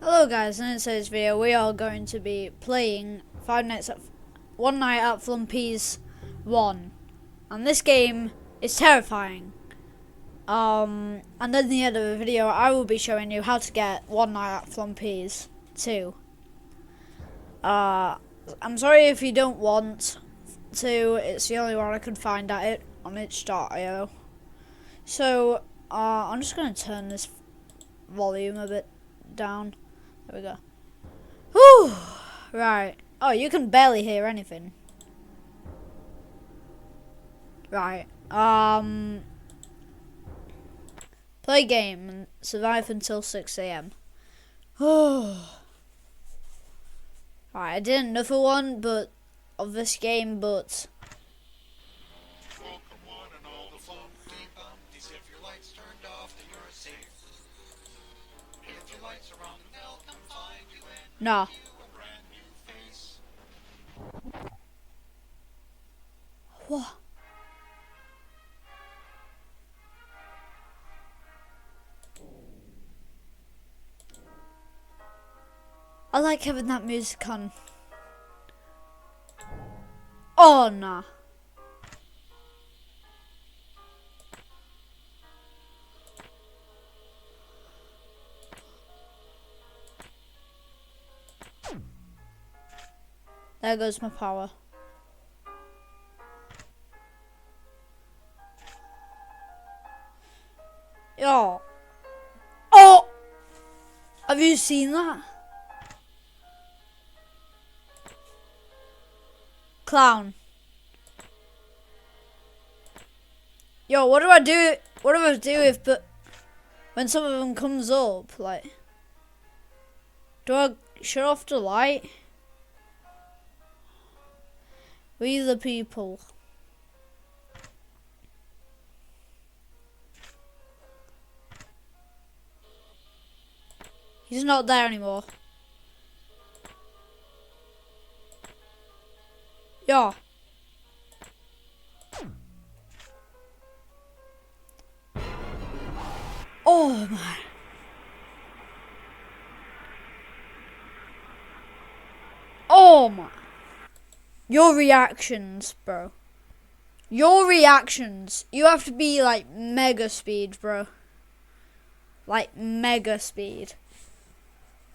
Hello guys, in today's video we are going to be playing One Night at Flumpy's 1. And this game is terrifying. And at the end of the video I will be showing you how to get One Night at Flumpy's 2. I'm sorry if you don't want to, it's the only one I could find at it on itch.io. So, I'm just going to turn this volume a bit down. There we go. Whew! Right. Oh, you can barely hear anything. Right. Play game and survive until 6 AM. Oh. Right, I did another one, but of this game, but no. What? I like having that music on. Oh no. There goes my power. Yo. Oh! Have you seen that? Clown. Yo, what do I do? What do I do if when some of them comes up? Like, do I shut off the light? We the people. He's not there anymore. Yeah. Oh my. Oh my. Your reactions, bro. Your reactions. You have to be like mega speed, bro. Like mega speed.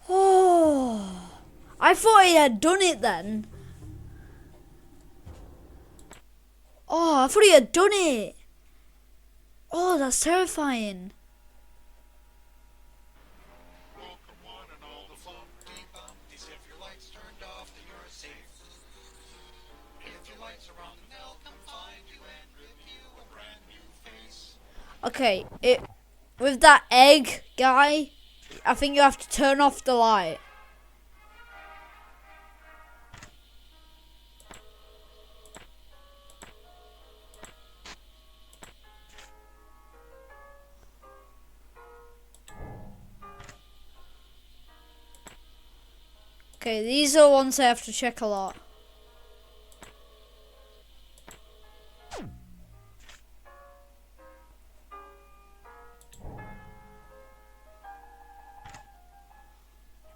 Oh. I thought he had done it then. Oh, I thought he had done it. Oh, that's terrifying. Okay, with that egg guy, I think you have to turn off the light. Okay, these are ones I have to check a lot.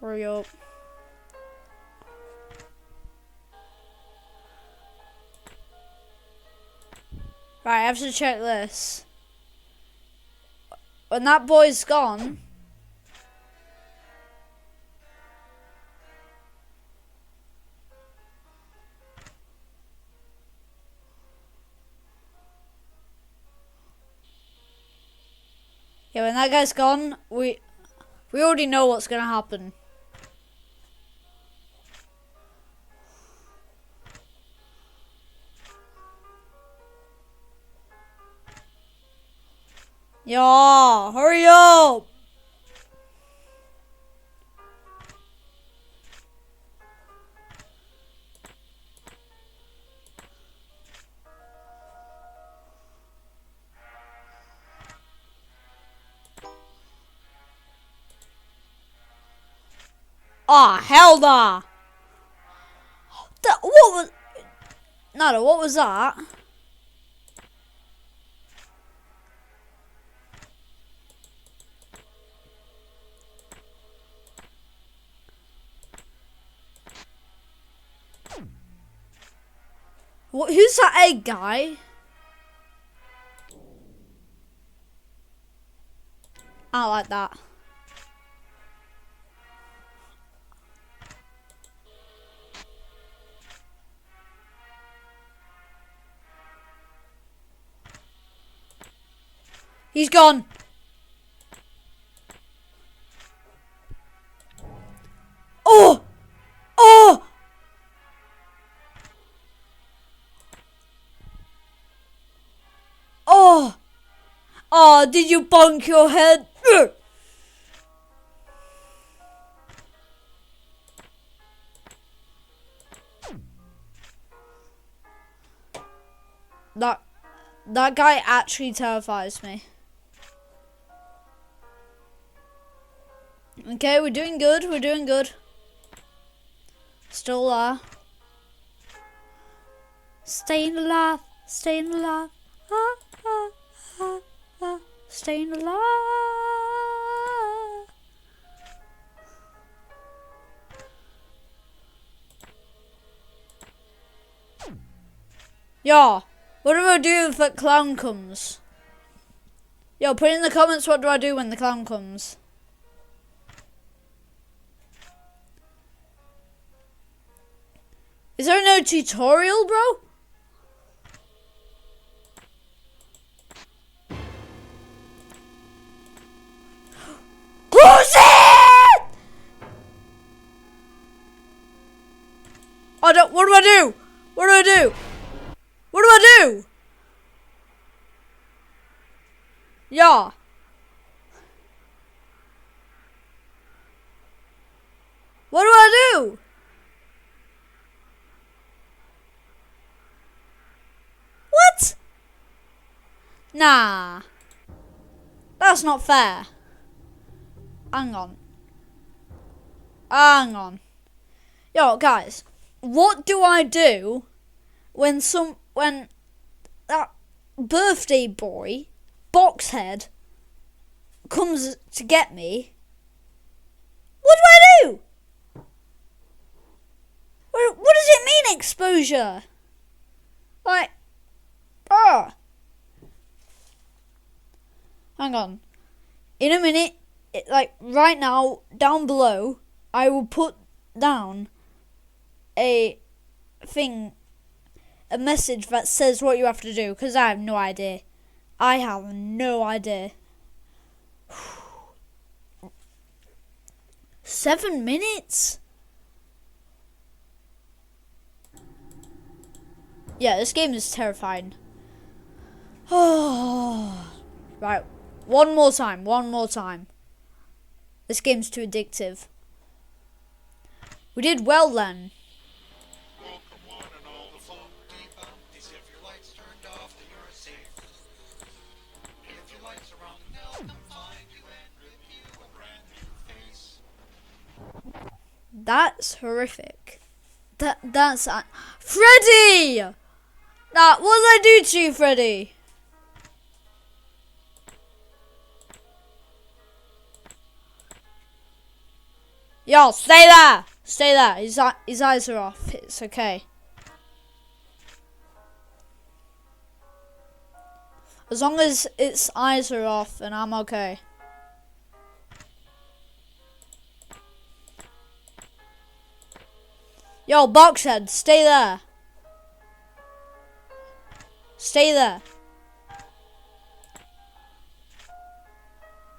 Hurry up. Right, I have to check this. When that boy's gone. Yeah, when that guy's gone, we already know what's gonna happen. Yeah, hurry up! Ah, oh, hell nah! What was... Nada, what was that? Who's that egg guy? I like that. He's gone. Oh! Oh! Oh! Oh, did you bonk your head? That guy actually terrifies me. Okay, we're doing good. We're doing good. Still there. Staying alive. Staying alive. Ah, ah, ah, ah. Staying alive. Yo, what do I do if the clown comes? Yo, put in the comments what do I do when the clown comes. Is there no tutorial, bro? Close it! What do I do? What do I do? What do I do? Yeah. What do I do? What? Nah. That's not fair. Hang on. Hang on. Yo, guys. What do I do when that birthday boy, Boxhead, comes to get me? What do I do? What does it mean, exposure? Like, hang on. In a minute, like right now, down below, I will put down a message that says what you have to do, because I have no idea. I have no idea. 7 minutes? Yeah, this game is terrifying. Right, one more time. This game's too addictive. We did well then. That's horrific. That's Freddy! Nah, what did I do to you, Freddy? Yo, stay there! Stay there. His eyes are off. It's okay. As long as its eyes are off, and I'm okay. Yo, Boxhead, stay there. Stay there.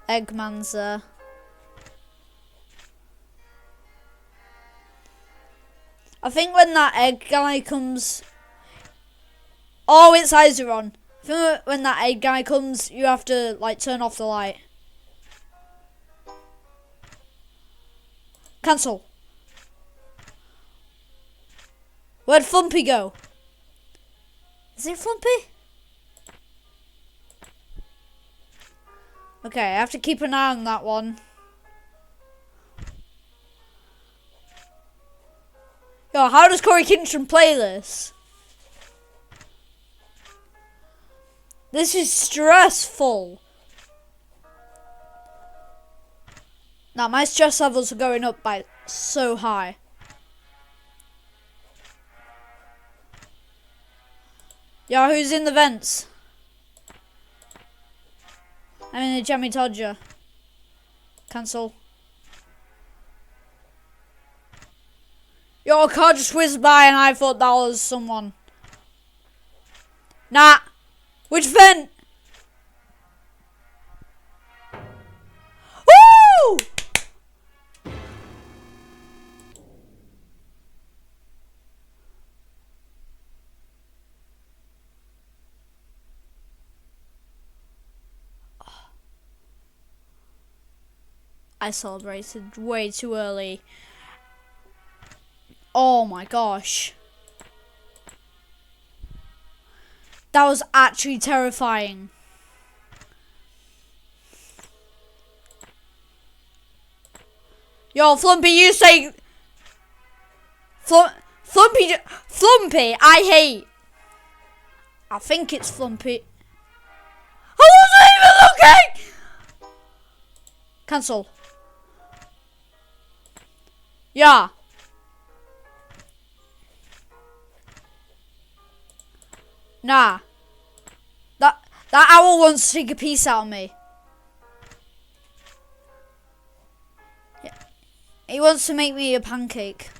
Eggman's there. I think when that egg guy comes... Oh, its eyes are on. I think when that egg guy comes, you have to, like, turn off the light. Cancel. Where'd Flumpy go? Is it Flumpy? Okay, I have to keep an eye on that one. Yo, how does Corey Kinchin play this? This is stressful. Now, my stress levels are going up by so high. Yeah, who's in the vents? I'm in the Jammy Todger. Cancel. Yo, a car just whizzed by and I thought that was someone. Nah. Which vent? Woo! I celebrated way too early. Oh my gosh. That was actually terrifying. Yo, Flumpy, you say... Flumpy, I hate. I think it's Flumpy. I wasn't even looking! Cancel. Yeah. Nah. That owl wants to take a piece out of me. Yeah. He wants to make me a pancake.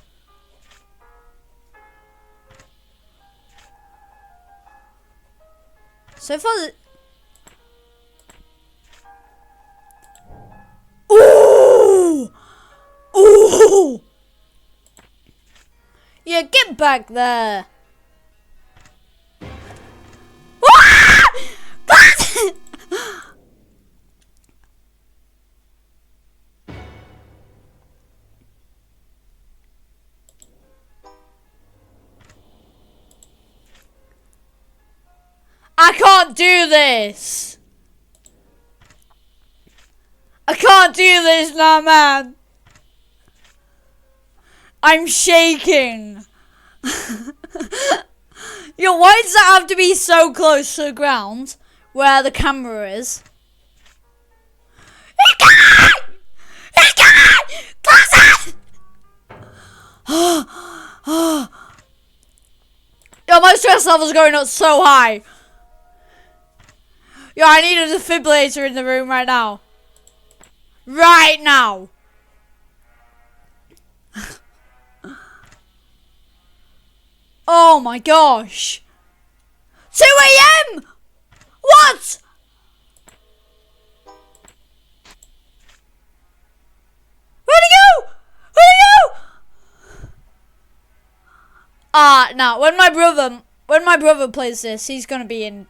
So far... Ooh! Ooh! Yeah, get back there. I can't do this. I can't do this now, man. I'm shaking. Yo, why does that have to be so close to the ground where the camera is? He's coming! He's coming! Close it! Yo, my stress level's going up so high. Yo, I need a defibrillator in the room right now. Right now. Oh my gosh. 2 AM! What? Where'd he go? Where'd he go? No. When my brother plays this, he's gonna be in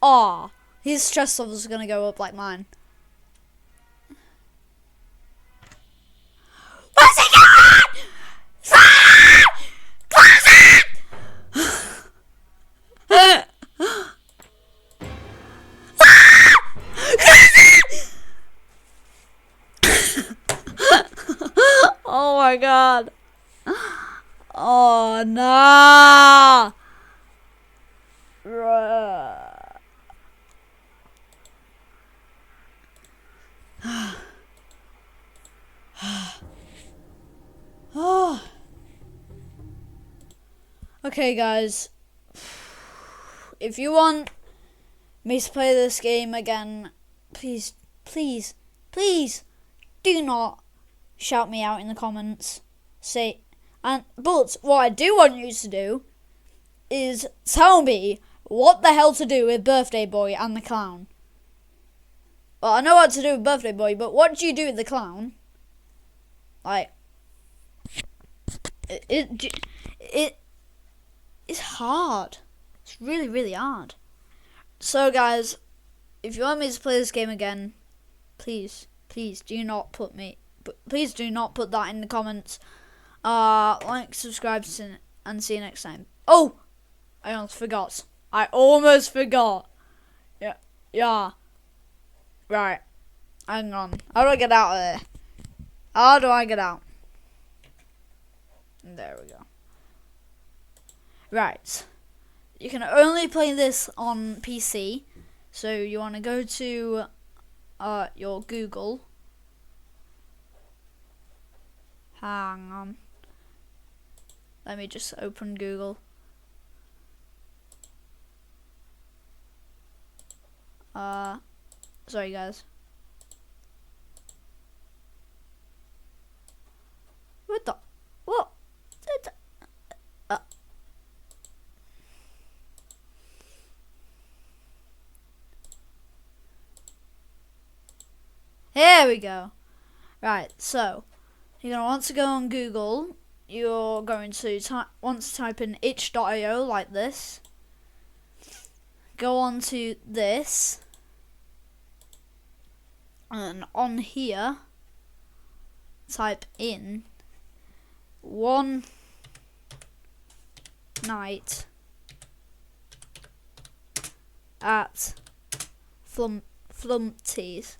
awe. His stress level's gonna go up like mine. Where's he going? Fire! Close it! Oh my god. Oh no. Okay guys, if you want me to play this game again, please do not shout me out in the comments. But what I do want you to do is tell me what the hell to do with Birthday Boy and the clown. Well, I know what to do with Birthday Boy, but what do you do with the clown? Like, it's hard. It's really, really hard. So guys, if you want me to play this game again, please do not put that in the comments. Like, subscribe, and see you next time. Oh, I almost forgot. Yeah. Right. Hang on. How do I get out of there? How do I get out? There we go. Right. You can only play this on PC. So you want to go to your Google. Hang on. Let me just open Google. Sorry guys. What the? What? Here we go. Right, so you're gonna want to go on Google. You're going to want to type in itch.io like this. Go on to this, and on here, type in one night at Flumpties.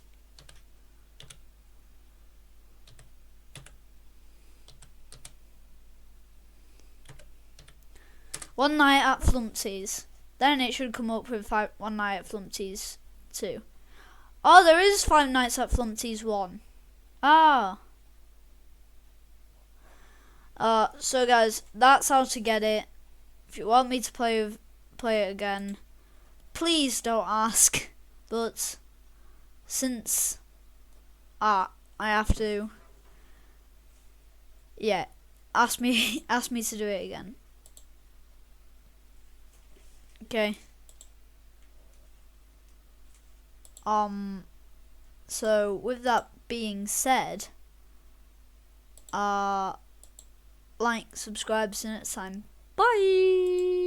One night at Flumpties. Then it should come up with One Night at Flumpties 2. Oh, there is Five Nights at Flumpties 1. Ah. So guys, that's how to get it. If you want me to play it again, please don't ask. But since I have to, yeah, ask me to do it again. Okay. So with that being said, like, subscribe, see you next time. Bye.